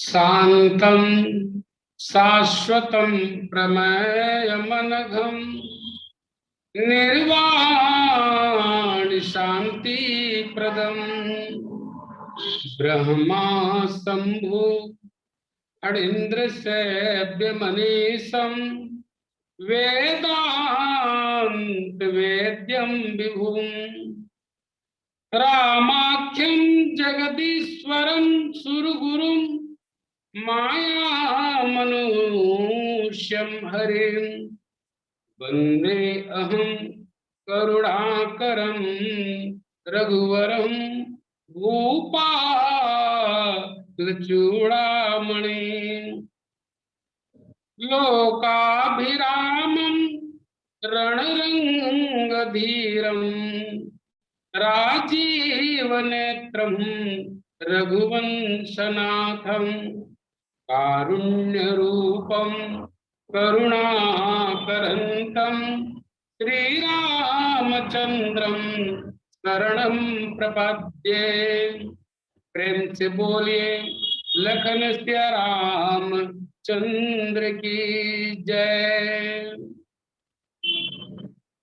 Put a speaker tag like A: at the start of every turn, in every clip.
A: शांतं शाश्वतं प्रमेयमनघं निर्वाण शांति प्रदम ब्रह्मा शंभु अणीन्द्र सेव्य मनीषं वेदांत वेद्यं विभुं रामाख्यं जगदीश्वरं सुरगुरुं माया मनुष्यं हरिं वंदे अहं करुणाकरं रघुवरं भूपालचूडामणि लोकाभिरामं रणरंगधीरं राजीवनेत्रं रघुवंशनाथं कारुण्यरूपं करुणाकरन्तं श्रीरामचन्द्रं शरणं प्रपद्ये। प्रेम से बोलिए लखन सिया राम चंद्र की जय।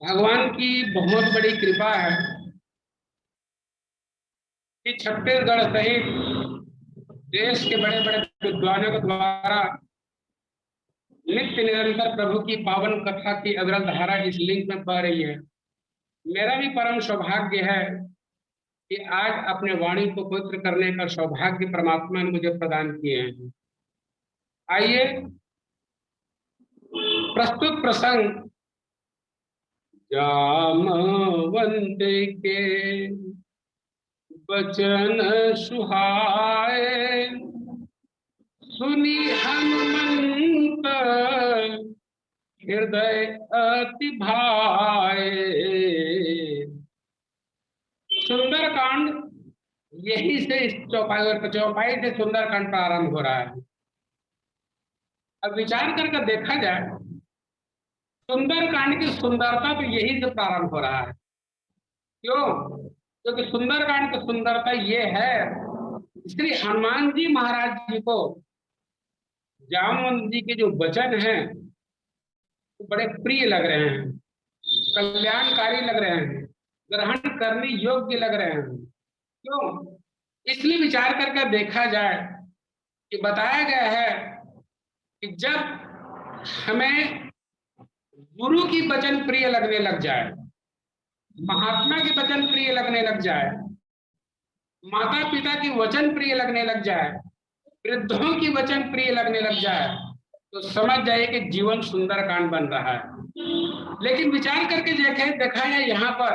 A: भगवान की बहुत बड़ी कृपा है कि छत्तीसगढ़ सहित देश के बड़े बड़े विद्वानों के द्वारा नित्य निरंतर प्रभु की पावन कथा की अविरल धारा इस लिंक में बह रही है। मेरा भी परम सौभाग्य है कि आज अपने वाणी को पवित्र करने का सौभाग्य परमात्मा ने मुझे प्रदान किए हैं। आइए प्रस्तुत प्रसंग जामवंत के वचन सुहाए सुनी हनुमंत हृदय अति भाए। सुंदरकांड यही से इस चौपाई से सुंदरकांड प्रारंभ हो रहा है। अब विचार करके देखा जाए सुंदरकांड की सुंदरता तो यही से प्रारंभ हो रहा है। क्यों? क्योंकि सुंदरकांड की सुंदरता ये है, श्री हनुमान जी महाराज जी को जामवंत जी के जो वचन हैं वो बड़े प्रिय लग रहे हैं, कल्याणकारी लग रहे हैं, ग्रहण करने योग्य लग रहे हैं। क्यों? इसलिए विचार करके देखा जाए कि बताया गया है कि जब हमें गुरु की वचन प्रिय लगने लग जाए, महात्मा के वचन प्रिय लगने लग जाए, माता पिता की वचन प्रिय लगने लग जाए, वृद्धों की वचन प्रिय लगने लग जाए, तो समझ जाइए कि जीवन सुंदरकांड बन रहा है। लेकिन विचार करके देखा है यहाँ पर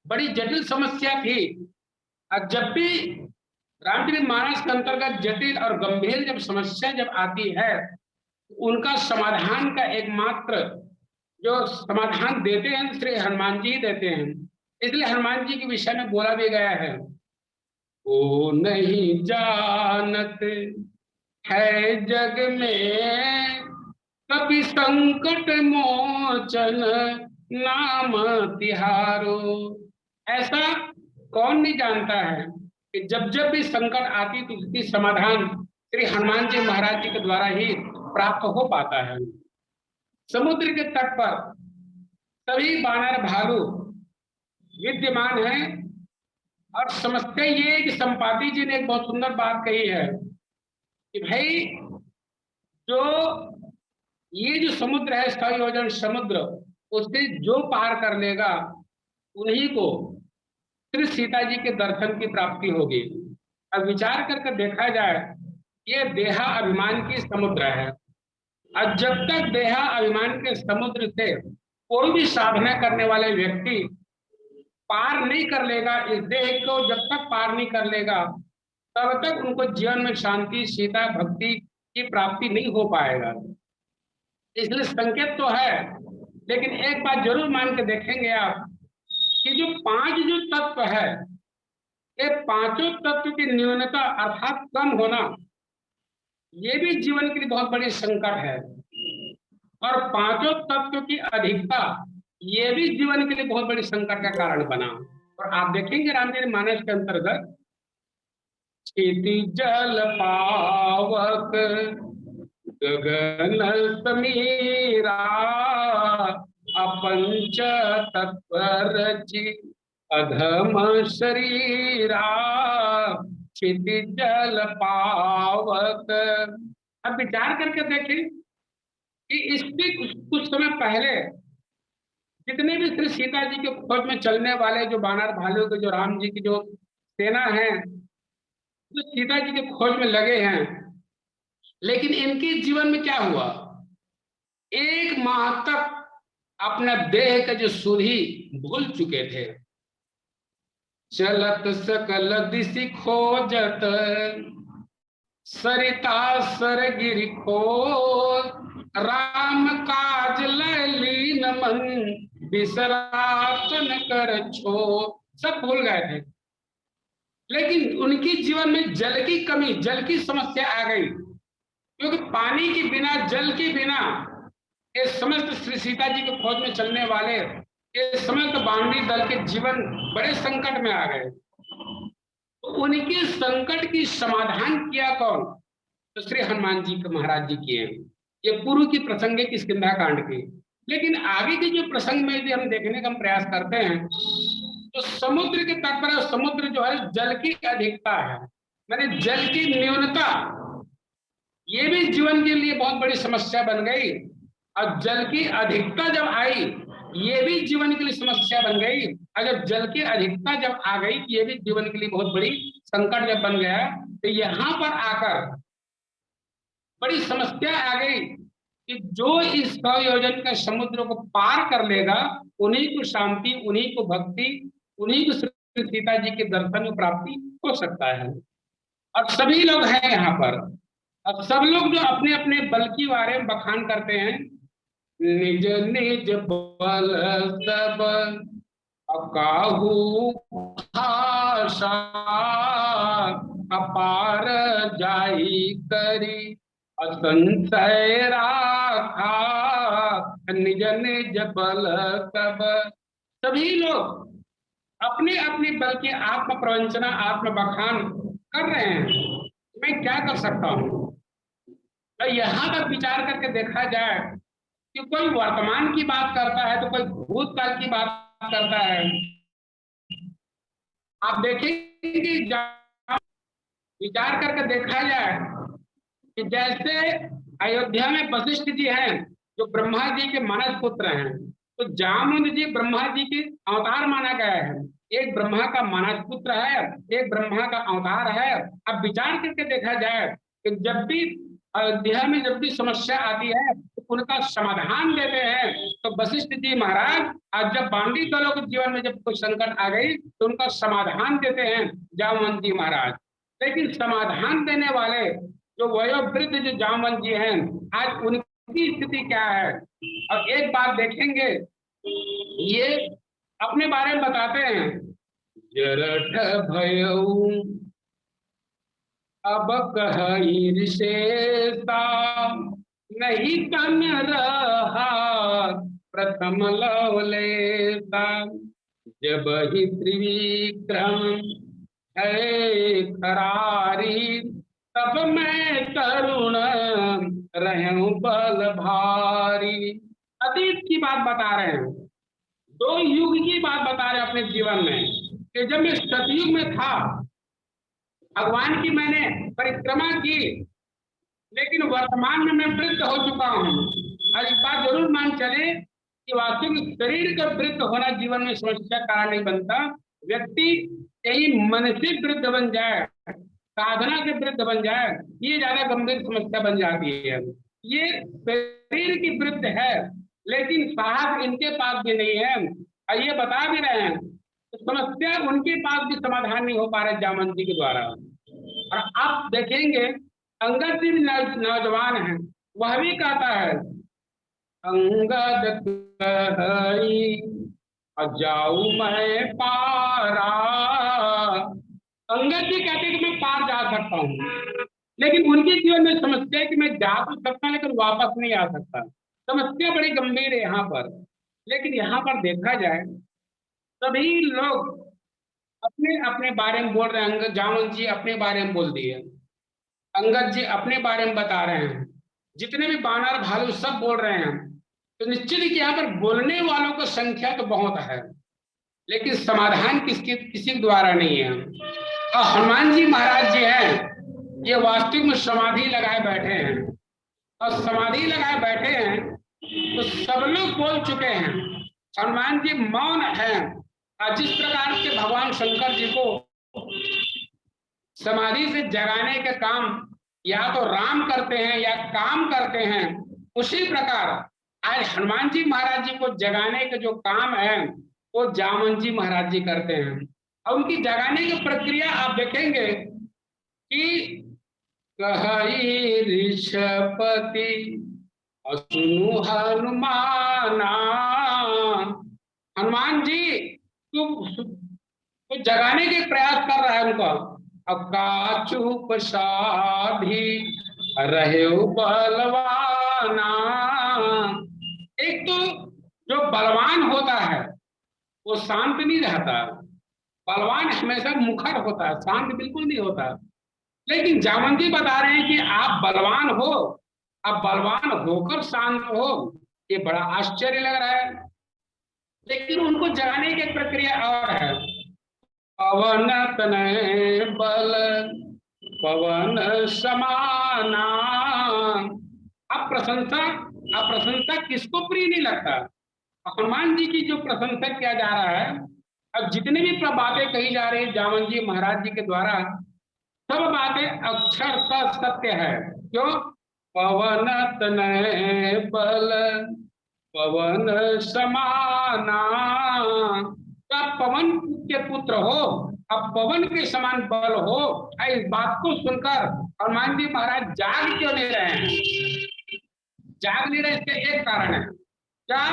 A: बड़ी जटिल समस्या थी। और जब भी रामचरितमानस के अंतर्गत जटिल और गंभीर जब समस्या जब आती है, उनका समाधान का एकमात्र जो समाधान देते हैं श्री हनुमान जी देते हैं। इसलिए हनुमान जी के विषय में बोला भी गया है, वो नहीं जानत है जग में कभी संकट मोचन नाम तिहारो। ऐसा कौन नहीं जानता है कि जब जब भी संकट आती तो उसकी समाधान श्री हनुमान जी महाराज जी के द्वारा ही प्राप्त हो पाता है। समुद्र के तट पर सभी बानर भालू विद्यमान है। और समस्या ये है कि संपाति जी ने एक बहुत सुंदर बात कही है कि भाई जो ये जो समुद्र है 100 योजन समुद्र, उससे जो पार कर लेगा उन्हीं को श्री सीता जी के दर्शन की प्राप्ति होगी। अब विचार करके देखा जाए, ये देहा अभिमान की समुद्र है। और जब तक देहा अभिमान के समुद्र से कोई भी साधना करने वाले व्यक्ति पार नहीं कर लेगा, इस देह को जब तक पार नहीं कर लेगा, तब तक उनको जीवन में शांति, सीता, भक्ति की प्राप्ति नहीं हो पाएगा। इसलिए संकेत तो है, लेकिन एक बात जरूर मान के देखेंगे आप कि जो पांच जो तत्व है, ये पांचों तत्व की न्यूनता अर्थात कम होना, ये भी जीवन के लिए बहुत बड़ी संकट है। और पांचों तत्व की अधिकता, ये भी जीवन के लिए बहुत बड़ी संकट का कारण बना। और आप देखेंगे रामचरितमानस के अंतर्गत क्षिति जल पावक गगन समीरा अपंच तत्व रचि अधम शरीरा क्षिति जल पावक। अब विचार करके देखें कि इसके कुछ समय पहले जितने भी श्री सीता जी के खोज में चलने वाले जो बानर भालू के, जो राम जी की जो सेना है, जो सीता जी के खोज में लगे हैं, लेकिन इनके जीवन में क्या हुआ? 1 माह तक अपना देह का जो सुधि भूल चुके थे। चलत सकल दिशि खोजत सरिता सर गिरि खोज राम काज ललीन मन बिसरातन कर छो। सब भूल गए थे, लेकिन उनके जीवन में जल की कमी, जल की समस्या आ गई, क्योंकि पानी के बिना, जल के बिना ये समस्त श्री सीता जी के खोज में चलने वाले ये समस्त बानरी दल के जीवन बड़े संकट में आ गए। तो उनके संकट की समाधान किया कौन? तो श्री हनुमान जी के महाराज जी किए। ये पूर्व की प्रसंग है किष्किंधा कांड की। लेकिन आगे के जो प्रसंग में यदि हम देखने का प्रयास करते हैं, तो समुद्र के तट पर समुद्र जो है जल की अधिकता है, माने जल की न्यूनता, ये भी जीवन के लिए बहुत बड़ी समस्या बन गई। और जल की अधिकता जब आई, ये भी जीवन के लिए समस्या बन गई। और जब जल की अधिकता जब आ गई, ये भी जीवन के लिए बहुत बड़ी संकट जब बन गया, तो यहाँ पर आकर बड़ी समस्या आ गई कि जो इस 100 योजन के समुद्र को पार कर लेगा, उन्हीं को शांति, उन्हीं को भक्ति, उन्हीं को श्री सीता जी के दर्शन में प्राप्ति हो सकता है। और सभी लोग हैं यहाँ पर। अब सब लोग जो अपने अपने बल के बारे में बखान करते हैं, निज निज बल सब अकाहू भाषा अपार जाई करी असंशय राखा निज निज बल सब। सभी लोग अपने अपने बल के आत्म प्रवंचना, आत्म बखान कर रहे हैं। मैं क्या कर सकता हूं? तो यहां तक विचार करके देखा जाए कि कोई वर्तमान की बात करता है तो कोई भूतकाल की बात करता है। आप देखेंगे, विचार करके देखा जाए कि जैसे अयोध्या में वशिष्ठ जी हैं, जो ब्रह्मा जी के मानस पुत्र हैं, तो जामवंत जी ब्रह्मा जी के अवतार माना गया है। एक ब्रह्मा का मानस पुत्र है, एक ब्रह्मा का अवतार है। अब विचार करके देखा जाए कि जब भी अयोध्या में जब भी समस्या आती है तो उनका समाधान देते हैं तो वशिष्ठ जी महाराज। आज जब बांडी दलों के जीवन में जब कोई संकट आ गई तो उनका समाधान देते हैं जामवंत जी महाराज। लेकिन समाधान देने वाले जो वयोवृद्ध जो जामवंत जी हैं, आज उनकी स्थिति क्या है? और एक बात देखेंगे, ये अपने बारे में बताते हैं, जरठ भयऊ अब कहीं विशेषता नहीं तन रहा प्रथम लवलेता जब ही त्रिविक्रम है करारी तब मैं तरुण रहूं बल भारी। अतीत की बात बता रहे हैं। दो युग की बात बता रहे अपने जीवन में कि जब मैं सतयुग में था, भगवान की मैंने परिक्रमा की, लेकिन वर्तमान में मैं वृद्ध हो चुका हूँ। और एक बात जरूर मान चले कि वास्तविक शरीर का वृद्ध होना जीवन में समस्या कारण नहीं बनता। व्यक्ति कहीं मानसिक वृद्ध बन जाए, साधना के वृद्ध बन जाए, ये ज्यादा गंभीर समस्या बन जाती है। ये शरीर की वृद्ध है, लेकिन साहस इनके पास भी नहीं है, और ये बता भी रहे हैं तो समस्या उनके पास भी समाधान नहीं हो पा रहा जामन जी के द्वारा। और आप देखेंगे अंगद जी भी नौजवान है, वह भी कहता है अंगद कही जाऊ मैं पारा। अंगद जी कहते हैं कि मैं पार जा सकता हूँ, लेकिन उनके जीवन में समस्या है कि मैं जा तो सकता लेकिन वापस नहीं आ सकता। समस्या बड़ी गंभीर है यहाँ पर। लेकिन यहाँ पर देखा जाए सभी लोग अपने अपने बारे में बोल रहे हैं। अंगद जामन जी अपने बारे में बोल दिए, अंगद जी अपने बारे में बता रहे हैं, जितने भी बानर भालू सब बोल रहे हैं। तो निश्चित ही कि यहाँ पर बोलने वालों की संख्या तो बहुत है, लेकिन समाधान किसके किसी के द्वारा नहीं है। और हनुमान जी महाराज जी हैं, ये वास्तविक में समाधि लगाए बैठे हैं, और समाधि लगाए बैठे हैं तो सब लोग बोल चुके हैं। हनुमान जी मौन हैं। और जिस प्रकार के भगवान शंकर जी को समाधि से जगाने के काम या तो राम करते हैं या काम करते हैं, उसी प्रकार आज हनुमान जी महाराज जी को जगाने के जो काम है वो जामन जी महाराज जी करते हैं। और उनकी जगाने की प्रक्रिया आप देखेंगे कि कहि ऋषपति सुनु हनुमाना। हनुमान जी तो जगाने के प्रयास कर रहा है उनका। अब का चुप साधी रहे बलवाना। एक तो जो बलवान होता है वो शांत नहीं रहता, बलवान हमेशा मुखर होता है, शांत बिल्कुल नहीं होता। लेकिन जामन जी बता रहे हैं कि आप बलवान हो, आप बलवान होकर शांत हो, ये बड़ा आश्चर्य लग रहा है। लेकिन उनको जगाने की प्रक्रिया और है। पवन तनय बल पवन समाना। अब प्रशंसा किसको प्रिय नहीं लगता। हनुमान जी की जो प्रशंसा किया जा रहा है, अब जितने भी बातें कही जा रही है जामन जी महाराज जी के द्वारा, सब बातें अक्षरशः सत्य है। क्यों? पवन तनय बल पवन समाना। अब पवन के पुत्र हो, अब पवन के समान बल हो। इस बात को सुनकर हनुमान जी महाराज जाग क्यों नहीं रहे हैं? जाग नहीं रहे, इसके एक कारण है। क्या?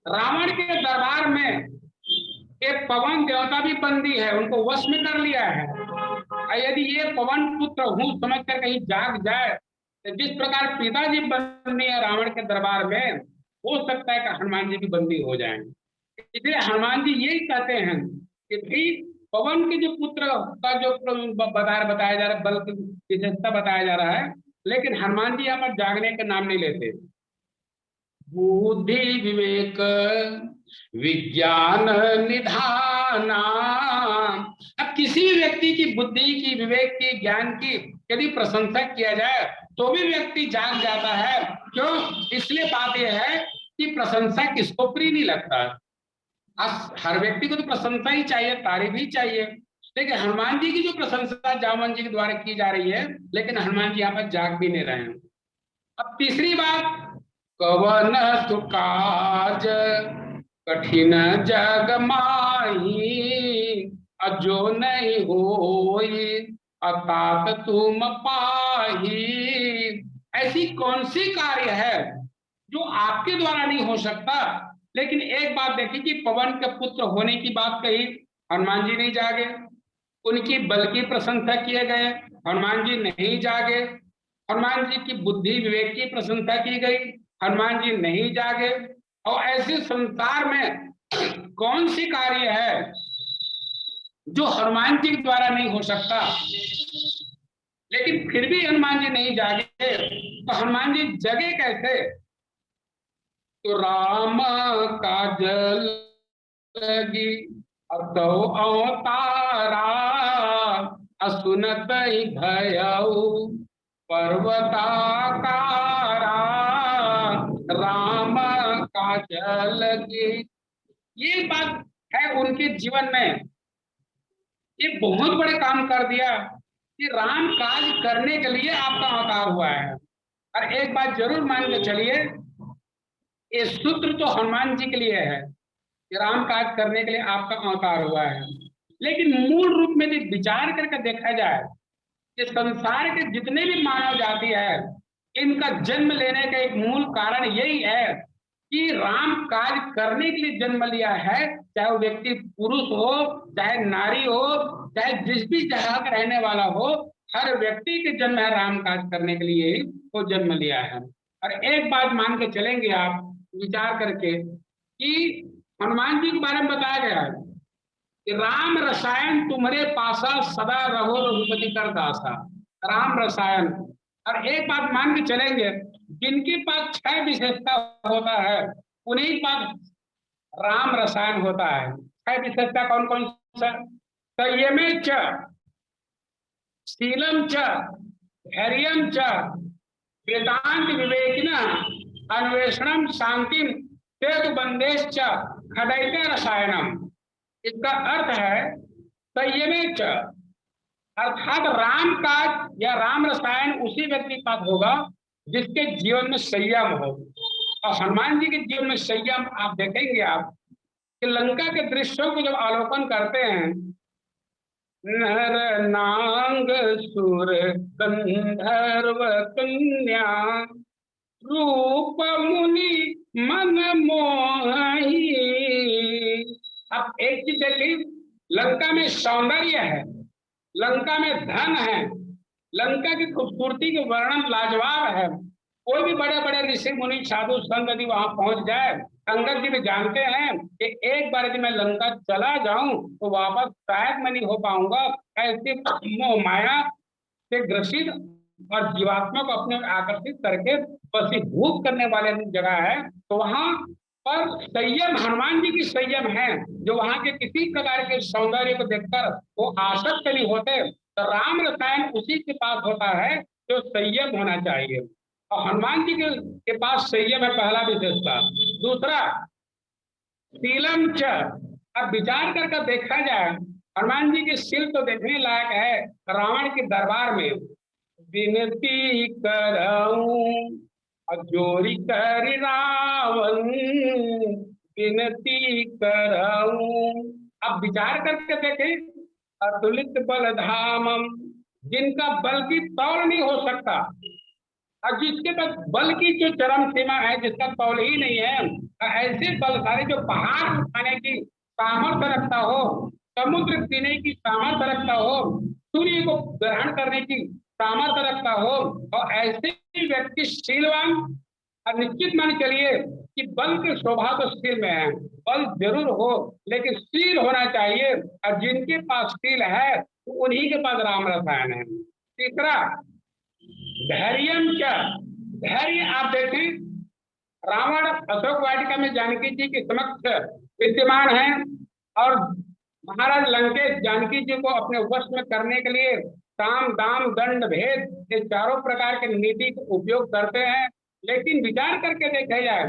A: रावण के दरबार में एक पवन देवता भी बंदी है, उनको वश में कर लिया है। यदि ये पवन पुत्र हूं समझकर कहीं जाग जाए तो जिस प्रकार पिताजी बंदी है रावण के दरबार में, हो सकता है कि हनुमान जी भी बंदी हो जाएं। इसलिए हनुमान जी यही कहते हैं कि भाई पवन के जो पुत्र का जो बताया जा रहा है, बल की विशेषता बताया जा रहा है, लेकिन हनुमान जी यहाँ पर जागने का नाम नहीं लेते। बुद्धि विवेक विज्ञान निधाना। अब किसी भी व्यक्ति की बुद्धि की, विवेक की, ज्ञान की यदि प्रशंसा किया जाए तो भी व्यक्ति जाग जाता है। क्यों? इसलिए बात यह है कि प्रशंसा किसको प्रिय नहीं लगता। हर व्यक्ति को तो प्रशंसा ही चाहिए, तारीफ ही चाहिए। लेकिन हनुमान जी की जो प्रशंसा जामन जी के द्वारा की जा रही है, लेकिन हनुमान जी यहाँ पर जाग भी नहीं रहे हैं। अब तीसरी बात, कवन सुकाज कठिन जग माही अजो नहीं होई अतात तुम पाही। ऐसी कौन सी कार्य है जो आपके द्वारा नहीं हो सकता। लेकिन एक बात देखिए कि पवन के पुत्र होने की बात कही, हनुमान जी नहीं जागे। उनकी बल की प्रशंसा किए गए, हनुमान जी नहीं जागे। हनुमान जी की बुद्धि विवेक की प्रशंसा की गई, हनुमान जी नहीं जागे। और ऐसे संसार में कौन सी कार्य है जो हनुमान जी के द्वारा नहीं हो सकता। लेकिन फिर भी हनुमान जी नहीं जागे तो हनुमान जी जगे कैसे? तो राम काज लगी अतो अवतारा, असुनत भयऊ पर्वताकारा, राम काज लगी। ये बात है उनके जीवन में, ये बहुत बड़े काम कर दिया कि राम काज करने के लिए आपका अवतार हुआ है। और एक बात जरूर मान के चलिए, ये सूत्र तो हनुमान जी के लिए है कि राम काज करने के लिए आपका अवतार हुआ है। लेकिन मूल रूप में यदि विचार करके देखा जाए कि संसार के जितने भी मानव जाति है, इनका जन्म लेने का एक मूल कारण यही है कि राम काज करने के लिए जन्म लिया है। चाहे वो व्यक्ति पुरुष हो, चाहे नारी हो, चाहे जिस भी जगह का रहने वाला हो, हर व्यक्ति के जन्म है राम काज करने के लिए ही वो जन्म लिया है। और एक बात मान के चलेंगे आप विचार करके कि हनुमान जी के बारे में बताया गया है कि राम रसायन तुम्हारे पासा सदा रहो रघुपति कर दासा। राम रसायन। और एक बात मान के चलेंगे, जिनके पास 6 विशेषता होता है उन्हीं के पास राम रसायन होता है। 6 विशेषता कौन कौन सा? संयमे च, शीलम च, धैर्यम च, वेदांत विवेकिना, अन्वेषणम शांतिम, सेतु बंदेश च, खदैत रसायनम। इसका अर्थ है संयमे च, अर्थात राम काज या राम रसायन उसी व्यक्ति के पास होगा जिसके जीवन में संयम हो। और हनुमान जी के जीवन में संयम आप देखेंगे आप कि लंका के दृश्यों को जब अवलोकन करते हैं, नर नांग सुर गंधर्व कन्या, रूप मुनि मन मोही। अब एक चीज देखिए, लंका में सौंदर्य है, लंका में धन है, लंका की खूबसूरती के वर्णन लाजवाब है। कोई भी बड़े बड़े ऋषि मुनि साधु संत यदि वहां पहुंच जाए, अंगद जी भी जानते हैं कि एक बार यदि मैं लंका चला जाऊं तो वापस शायद मैं नहीं हो पाऊंगा। ऐसे मोह माया से ग्रसित और जीवात्मा को अपने आकर्षित करके वशीभूत करने वाले जगह है। तो वहां पर संयम, हनुमान जी की संयम है, जो वहां के किसी प्रकार के सौंदर्य को देखकर वो आसक्त नहीं होते। तो राम रसायन उसी के पास होता है जो संयम होना चाहिए, और हनुमान जी के पास संयम है, पहला विशेषता। दूसरा शीलम च। अब विचार करके देखा जाए, हनुमान जी के शील तो देखने लायक है। रावण के दरबार में विनती करऊं जोरी कर रावण, विनती करऊं। अब विचार करके देखें, अतुलित बल धामम, जिनका बल की तौल नहीं हो सकता, और जिसके पास बल की जो चरम सीमा है, जिसका तौल ही नहीं है, ऐसे बलशाली जो पहाड़ उठाने की सामर्थ्य रखता हो, समुद्र पीने की सामर्थ्य रखता हो, सूर्य को ग्रहण करने की सामर्थ्य रखता हो, और ऐसे ही व्यक्ति शीलवान। और निश्चित मान चलिए कि बल के स्वभाव तो शील में है, बल जरूर हो लेकिन शील होना चाहिए, और जिनके पास शील है तो उन्हीं के पास राम रसायन है। तीसरा धैर्यम क्या? धैर्य आप देखें, रावण अशोक वाटिका में जानकी जी के समक्ष विद्यमान है, और महाराज लंकेश जानकी जी को अपने वश में करने के लिए साम दाम दंड भेद ये चारों प्रकार के नीति का उपयोग करते हैं। लेकिन विचार करके देखा जाए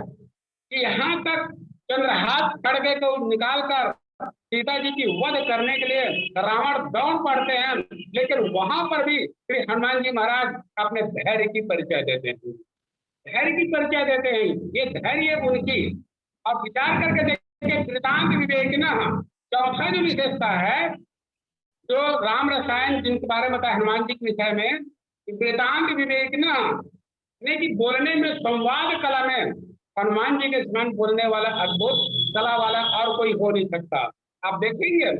A: कि यहाँ तक चंद्रहास खड़गे को निकाल कर सीता जी की वध करने के लिए रावण दौड़ पड़ते हैं, लेकिन वहां पर भी श्री हनुमान जी महाराज अपने धैर्य की परिचय देते हैं, धैर्य की परिचय देते हैं। ये धैर्य उनकी। अब विचार करके देखें, वृतांत विवेक ना, चौथा जो विशेषता है, जो राम रसायन जिनके बारे में बताया हनुमान जी के विषय में, वृतांत विवेक ना, कि बोलने में संवाद कला में हनुमान जी के समान बोलने वाला अद्भुत कला वाला और कोई हो नहीं सकता। आप देखेंगे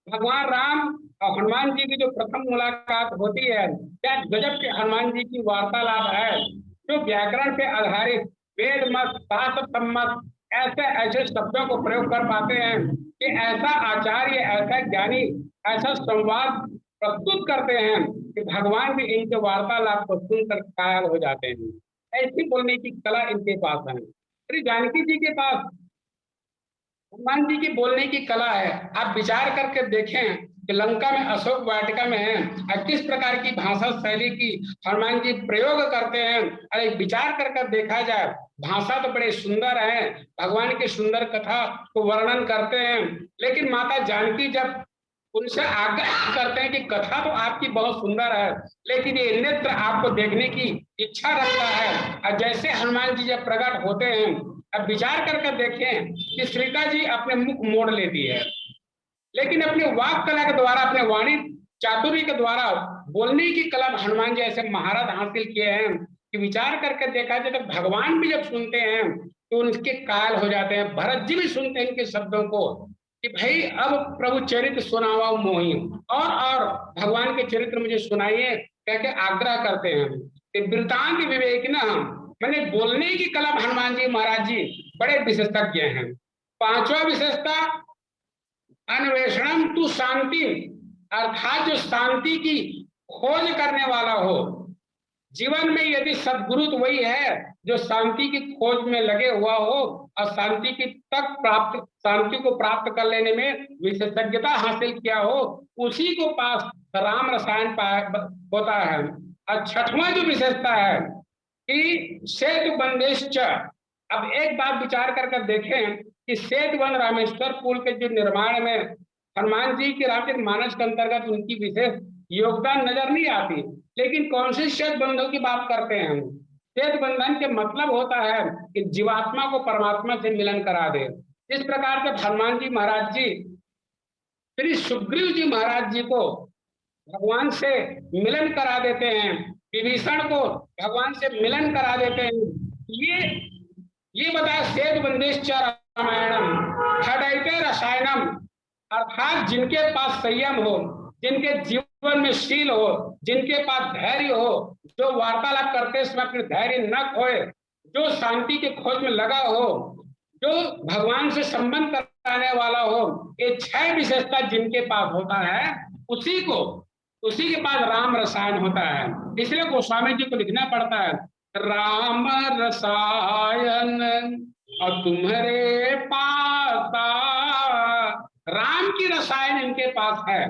A: भगवान राम और हनुमान जी की जो प्रथम मुलाकात होती है, क्या गजब के हनुमान जी की वार्तालाप है, जो व्याकरण पे आधारित वेद मत शास्त्र सम्मत ऐसे ऐसे शब्दों को प्रयोग कर पाते हैं कि ऐसा आचार्य, ऐसा ज्ञानी, ऐसा संवाद प्रस्तुत करते हैं कि भगवान भी इनके वार्तालाप को सुनकर कायल हो जाते हैं। ऐसी बोलने की कला इनके पास है। श्री जानकी जी के पास हनुमान जी की बोलने की कला है। आप विचार करके देखें कि लंका में अशोक वाटिका में है और किस प्रकार की भाषा शैली की हनुमान जी प्रयोग करते हैं। अरे विचार कर देखा जाए, भाषा तो बड़े सुंदर है, भगवान की सुंदर कथा को वर्णन करते हैं, लेकिन माता जानकी जब उनसे आग्रह करते हैं कि कथा तो आपकी बहुत सुंदर है, लेकिन ये नेत्र आपको देखने की इच्छा रखता है। और जैसे हनुमान जी जब प्रकट होते हैं, अब विचार करके देखें कि सीता जी अपने मुख मोड़ लेती है, लेकिन अपने वाक कला के द्वारा, अपने वाणी चातुर्य के द्वारा बोलने की कला हनुमान जी ऐसे महारत हासिल किए हैं कि विचार करके देखा जाए तो भगवान भी जब सुनते हैं तो उनके कायल हो जाते हैं। भरत जी भी सुनते हैं इनके शब्दों को कि भाई अब प्रभु चरित्र सुनावा मोही, और भगवान के चरित्र मुझे सुनाइए कह के आग्रह करते हैं। वृतांत विवेक ना, मैंने बोलने की कला हनुमान जी महाराज जी बड़े विशेषज्ञ हैं। पांचवा विशेषता अन्वेषणम तू शांति, अर्थात जो शांति की खोज करने वाला हो। जीवन में यदि सदगुरु तो वही है जो शांति की खोज में लगे हुआ हो और शांति की शांति को प्राप्त कर लेने में विशेषज्ञता हासिल किया हो, उसी को पास राम रसायन होता है। और छठवां जो विशेषता है कि सेतु बंदेश। अब एक बात विचार कर देखें कि सेतुबंध रामेश्वर पुल के जो निर्माण में हनुमान जी की रामचरित मानस के अंतर्गत उनकी विशेष योगदान नजर नहीं आती, लेकिन कौन से सेतु बंधों की बात करते हैं हम? सेतु बंधन के मतलब होता है कि जीवात्मा को परमात्मा से मिलन करा दे। इस प्रकार से हनुमान जी महाराज जी श्री सुग्रीव जी महाराज जी को भगवान से मिलन करा देते हैं, विभीषण को भगवान से मिलन करा देते हैं। ये बताया सेतु बंदेश रामायणम खडैते रसायनम, अर्थात जिनके पास संयम हो, जिनके जीवन में शील हो, जिनके पास धैर्य हो, जो वार्तालाप करते समय अपने धैर्य न खोए, जो शांति के खोज में लगा हो, जो भगवान से संबंध कराने वाला हो, ये 6 विशेषता जिनके पास होता है उसी के पास राम रसायन होता है। इसलिए गोस्वामी जी को लिखना पड़ता है राम रसायन और तुम्हारे पास, राम की रसायन इनके पास है,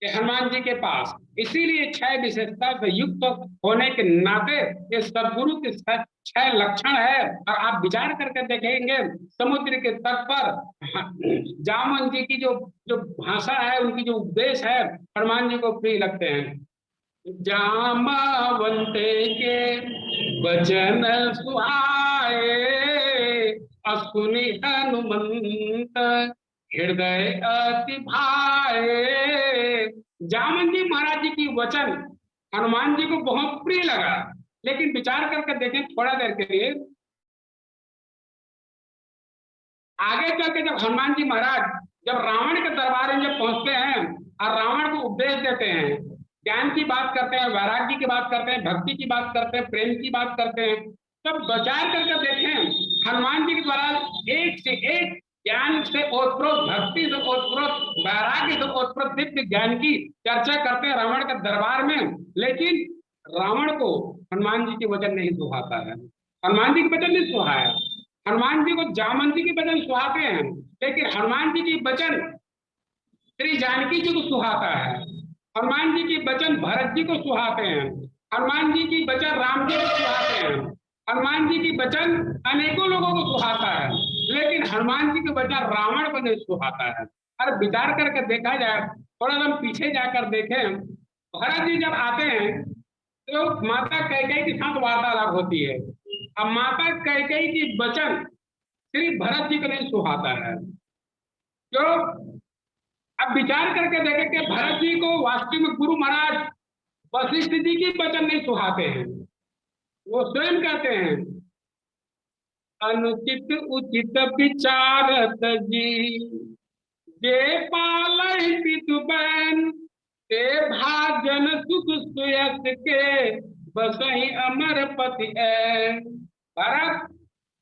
A: हनुमान जी के पास। इसीलिए 6 विशेषता से युक्त होने के नाते ये सदगुरु के 6 लक्षण है। और आप विचार करके देखेंगे समुद्र के तट पर जामन जी की जो जो भाषा है, उनकी जो उपदेश है, हनुमान जी को प्रिय लगते हैं। जामवंते के वचन सुहाए असुनि हनुमंत हृदय अति भाए। जामन जी महाराज जी की वचन हनुमान जी को बहुत प्रिय लगा, लेकिन विचार करके देखें थोड़ा देर के लिए, आगे चल के जब हनुमान जी महाराज जब रावण के दरबार में जब पहुंचते हैं और रावण को उपदेश देते हैं, ज्ञान की बात करते हैं, वैराग्य की बात करते हैं, भक्ति की बात करते हैं, प्रेम की बात करते हैं, तब विचार करके देखें हनुमान जी के द्वारा एक से एक ज्ञान से ओतप्रोत, भक्ति से ओतप्रोत, वैराग्य से ओतप्रोत दिव्य ज्ञान की चर्चा करते हैं रावण के दरबार में। लेकिन रावण को हनुमान जी के वचन नहीं सुहाता है, हनुमान जी के वचन नहीं सुहाया। हनुमान जी को जामन जी के वचन सुहाते हैं, लेकिन हनुमान जी की वचन श्री जानकी जी को सुहाता है, हनुमान जी की वचन भरत जी को सुहाते हैं, हनुमान जी की वचन राम जी को सुहाते हैं, हनुमान जी की वचन अनेकों लोगों को सुहाता है, लेकिन हनुमान जी के वचन रावण को नहीं सुहाता है। अरे विचार करके देखा जाए, थोड़ा हम पीछे जाकर देखें, भरत जी जब आते हैं तो माता कैकेयी के साथ वार्तालाप होती है। अब माता कैकेयी की वचन श्री भरत जी को नहीं सुहाता है। जो अब विचार करके देखें कि भरत जी को वास्तव में गुरु महाराज वशिष्ठ जी की वचन नहीं सुहाते हैं। वो स्वयं कहते हैं अनुचित उचित विचारत जी जे पालहि पितु बहन ते भाजन सुख सुयस के बसहि अमर पति ऐन। भरत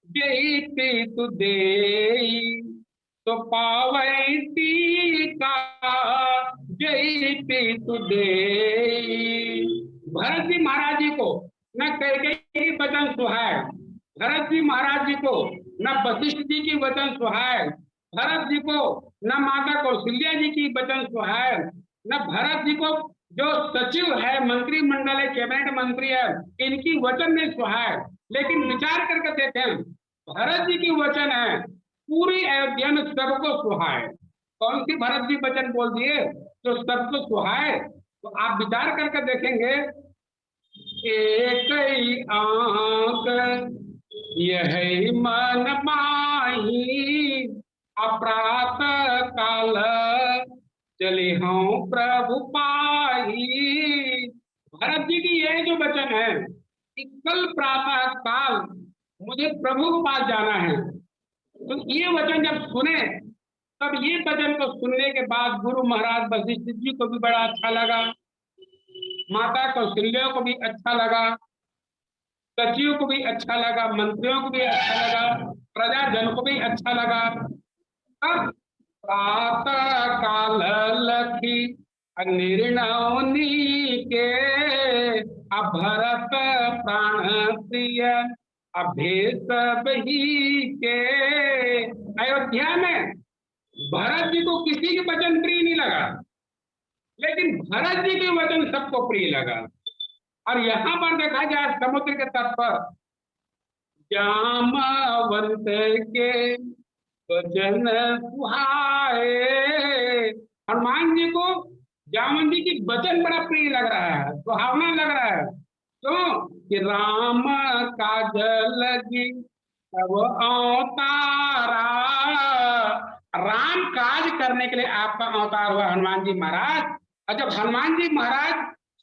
A: जेहि पितु देई तो पावै टीका जय पितु देई। भरत जी महाराज जी को न कैकेयी की वचन सुहाए, भरत जी महाराज जी को न वशिष्ठ जी की वचन सुहाए भरत जी को, न माता कौशल्या जी की वचन सुहाए, न भरत जी को जो सचिव है, मंत्रिमंडल है, कैबिनेट मंत्री है, इनकी वचन नहीं सुहाए। लेकिन विचार करके देखें, भरत जी की वचन है पूरी अयोध्या में सबको सुहाए। कौन सी भरत जी वचन बोल दिए जो सबको सुहाए? तो आप विचार करके देखेंगे, एक ही आंख यही मन माही, अपरात काल चले हूँ प्रभु पाही। भरत जी की यह जो वचन है कि कल प्रातः काल मुझे प्रभु के पास जाना है। तो ये वचन जब सुने, तब ये वचन को सुनने के बाद गुरु महाराज वशिष्ठ जी को भी बड़ा अच्छा लगा, माता कौशल्या को भी अच्छा लगा, सचिव को भी अच्छा लगा, मंत्रियों को भी अच्छा लगा, प्रजाजन को भी अच्छा लगा। अब प्रातः काल लखी निर्णवनी के, भरत प्राण प्रिय अभेद बही के। अयोध्या में भरत जी को किसी के वचन प्रिय नहीं लगा, लेकिन भरत जी के वचन सबको प्रिय लगा। और यहां पर देखा जाए समुद्र के तट पर जामवंत के वचन सुहाए, हनुमान जी को जामवंत जी की वचन बड़ा प्रिय लग रहा है, सुहावना लग रहा है। क्यों कि राम काज लगी तब अवतारा, राम काज करने के लिए आपका अवतार हुआ हनुमान जी महाराज। और जब हनुमान जी महाराज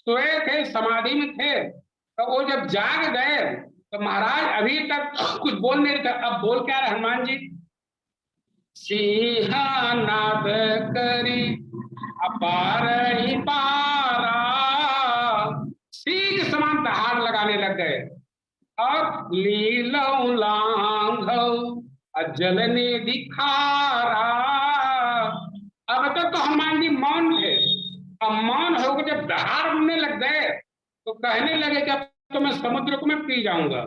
A: सोए थे, समाधि में थे, तो वो जब जाग गए तो महाराज अभी तक कुछ बोल नहीं रहे, अब बोल क्या रहे हनुमान जी? सिंहनाद करी अपार ही पारा, सिंह समान दहाड़ लगाने लग गए और लीलौ लांघौ जलने दिखारा। अब तक तो हनुमान जी मौन थे, अब मौन होकर जब दहाड़ उड़ने लग गए तो कहने लगे कि अब तो मैं समुद्र को मैं पी जाऊंगा।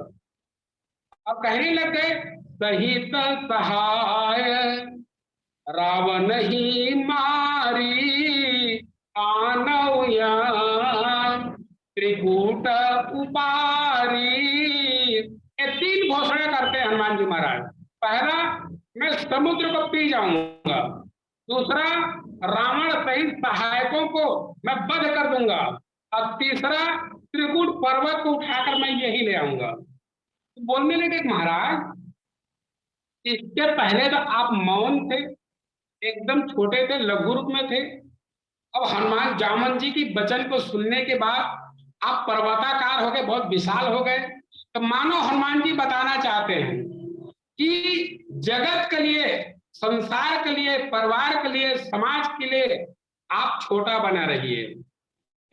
A: अब कहने लग गए, सहित सहाय रावण ही मारी, आनव त्रिकूट उपारी। ये तीन घोषणा करते हैं हनुमान जी महाराज। पहला, मैं समुद्र को पी जाऊंगा। दूसरा, रावण सहित सहायकों को मैं वध कर दूंगा। और तीसरा, त्रिकूट पर्वत को उठाकर मैं यही ले आऊंगा। तो बोलने लगे महाराज, इसके पहले तो आप मौन थे, एकदम छोटे थे, लघु रूप में थे। अब हनुमान जामवंत जी की वचन को सुनने के बाद आप पर्वताकार हो गए, बहुत विशाल हो गए। तो मानो हनुमान जी बताना चाहते हैं कि जगत के लिए, संसार के लिए, परिवार के लिए, समाज के लिए आप छोटा बना रहिए,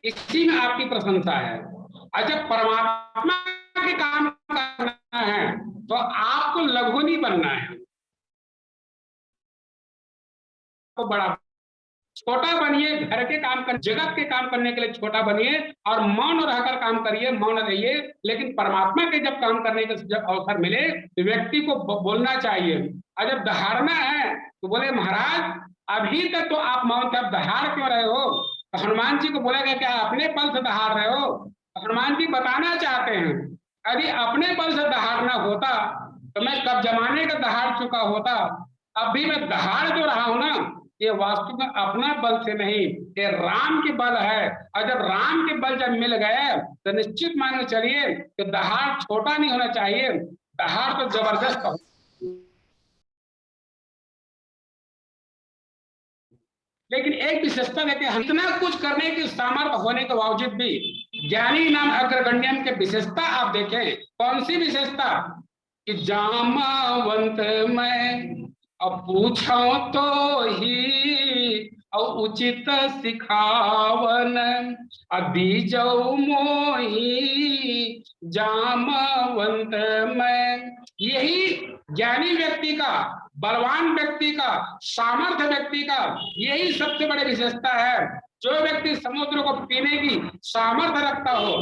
A: इसी में आपकी प्रशंसा है। और जब परमात्मा के काम करना है तो आपको लघु नहीं बनना है, तो बड़ा छोटा बनिए। घर के काम कर, जगत के काम करने के लिए छोटा बनिए और मौन रहकर काम करिए, मौन रहिए। लेकिन परमात्मा के जब काम करने का जब अवसर मिले तो व्यक्ति को बोलना चाहिए। और जब दहाड़ना है तो बोले महाराज अभी तक तो आप मौन थे, अब दहाड़ क्यों रहे हो? तो हनुमान जी को बोलेगा क्या अपने बल से दहाड़ रहे हो? तो हनुमान जी बताना चाहते हैं, यदि अपने बल से दहाड़ना होता तो मैं कब जमाने का दहाड़ चुका होता। अब भी मैं दहाड़ जो रहा हूं ना, ये वास्तव में अपना बल से नहीं, ये राम के बल है। और जब राम के बल जब मिल गए तो निश्चित मान के चलिए कि दहाड़ छोटा नहीं होना चाहिए, दहाड़ तो जबरदस्त हो। लेकिन एक विशेषता है कि हम इतना कुछ करने की सामर्थ्य होने के बावजूद भी ज्ञानी नाम अग्रगण्यम के विशेषता आप देखें, कौन सी विशेषता? कि जामवंत में अब पूछो तो ही और उचित सिखावन, बीजो मोही जामवंत में। यही ज्ञानी व्यक्ति का, बलवान व्यक्ति का, सामर्थ्य व्यक्ति का यही सबसे बड़ी विशेषता है। जो व्यक्ति समुद्र को पीने की सामर्थ्य रखता हो,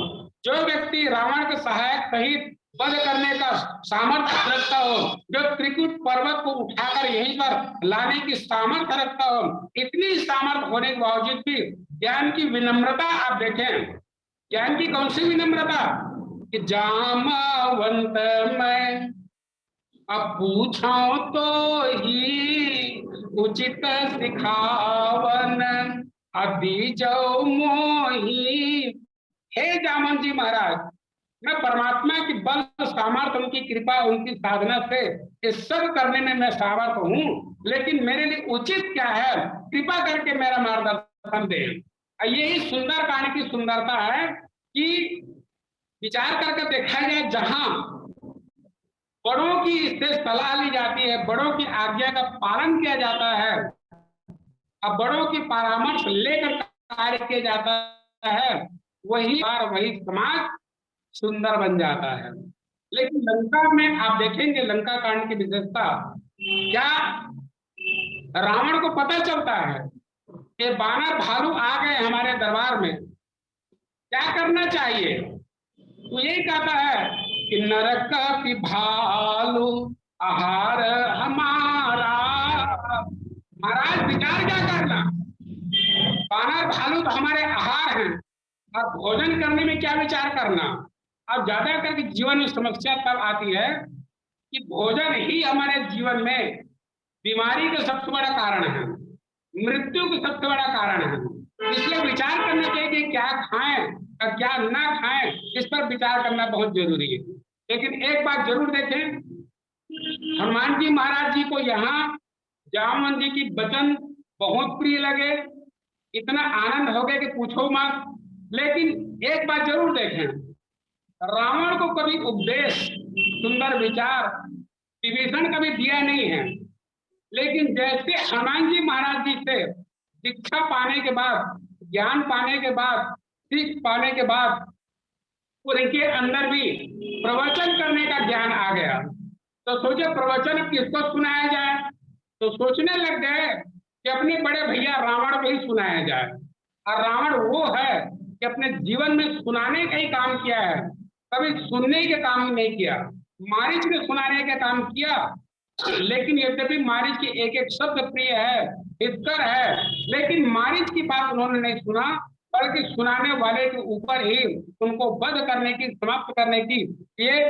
A: जो व्यक्ति रावण के सहायक सहित वध करने का सामर्थ्य रखता हो, जो त्रिकुट पर्वत को उठाकर यहीं पर लाने की सामर्थ्य रखता हो, इतनी सामर्थ्य होने के बावजूद भी ज्ञान की विनम्रता आप देखें। ज्ञान की कौन सी विनम्रता कि जामवंत मैं अब पूछो तो ही उचित सिखावन अभी जो मोही। हे जामन जी महाराज, मैं परमात्मा की बल सामर्थ्य, उनकी कृपा, उनकी साधना से ये सब करने में मैं सामर्थ हूँ, लेकिन मेरे लिए उचित क्या है, कृपा करके मेरा मार्गदर्शन दे। यही सुंदर कहानी की सुंदरता है कि विचार करके देखा जाए, जहां बड़ों की इससे सलाह ली जाती है, बड़ों की आज्ञा का पालन किया जाता है, अब बड़ों की परामर्श लेकर कार्य किया जाता है, वही बार वही समाज सुंदर बन जाता है। लेकिन लंका में आप देखेंगे, लंका कांड की विशेषता क्या, रावण को पता चलता है कि बानर भालू आ गए हमारे दरबार में, क्या करना चाहिए। तो यही कहता है कि नरक की भालू आहार हमारा। महाराज विचार क्या करना, बानर भालू तो हमारे आहार हैं, और भोजन करने में क्या विचार करना। अब ज्यादा करके जीवन में समस्या तब आती है कि भोजन ही हमारे जीवन में बीमारी का सबसे बड़ा कारण है, मृत्यु का सबसे बड़ा कारण है। इसलिए विचार करना चाहिए कि क्या खाएं और क्या ना खाएं, इस पर विचार करना बहुत जरूरी है। लेकिन एक बात जरूर देखें, हनुमान जी महाराज जी को यहाँ जामवंत जी की वचन बहुत प्रिय लगे, इतना आनंद हो गया कि पूछो मत। लेकिन एक बात जरूर देखें, रावण को कभी उपदेश, सुंदर विचार विभीषण कभी दिया नहीं है, लेकिन जैसे हनुमान जी महाराज जी से शिक्षा पाने के बाद, ज्ञान पाने के बाद, सीख पाने के बाद उनके अंदर भी प्रवचन करने का ज्ञान आ गया, तो सोचे प्रवचन किसको सुनाया जाए। तो सोचने लग गए कि अपने बड़े भैया रावण को ही सुनाया जाए। और रावण वो है कि अपने जीवन में सुनाने का ही काम किया है, कभी सुनने के काम नहीं किया। मारीच ने सुनाने का काम किया, लेकिन यद्यपि मारीच की एक एक शब्द प्रिय है, हितकर है, लेकिन मारीच की बात उन्होंने नहीं सुना, बल्कि सुनाने वाले के ऊपर ही उनको वध करने की, समाप्त करने की, ये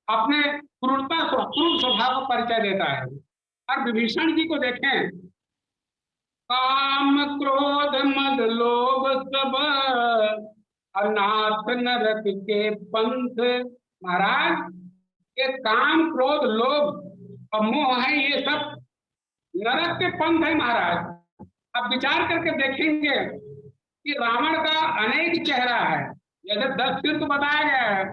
A: अपने क्रूर स्वभाव का परिचय देता है। और विभीषण जी को देखें, काम क्रोध मद लोभ सब अनाथ नरक के पंथ। महाराज, ये काम क्रोध लोभ और मोह है, ये सब नरक के पंथ है महाराज। अब विचार करके देखेंगे कि रावण का अनेक चेहरा है, जैसे 10 सिर तो बताया गया है,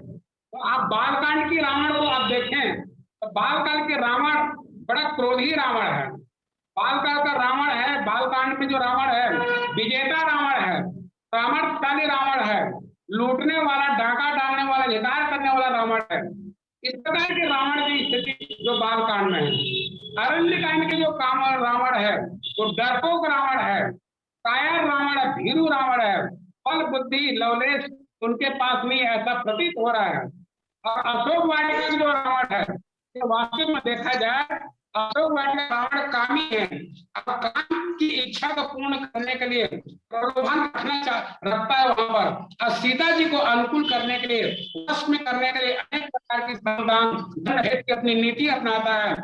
A: तो आप बालकांड की रावण को आप देखें तो बालकाल के रावण बड़ा क्रोधी रावण है। बालकाल का रावण है, बालकांड में जो रावण है विजेता रावण है, सामर्थ्यशाली रावण है, लूटने वाला, डाका डालने वाला, हिकार करने वाला रावण है। इस प्रकार के रावण की स्थिति जो बालकांड में है। अरण्य कांड के जो काम रावण है वो डरपोक रावण है, कायर रावण है, भीरू रावण है, फल बुद्धि लवलेश उनके पास नहीं, ऐसा प्रतीत हो रहा है। और अशोक वाटिका जो रावण है, तो वास्तव में देखा जाए अशोक वाटिका रावण कामी है, और काम की इच्छा को पूर्ण करने के लिए प्रलोभन रखता है वहां पर, और सीता जी को अनुकूल करने के लिए, वश में करने के लिए अनेक प्रकार की सावधान अपनी नीति अपनाता है।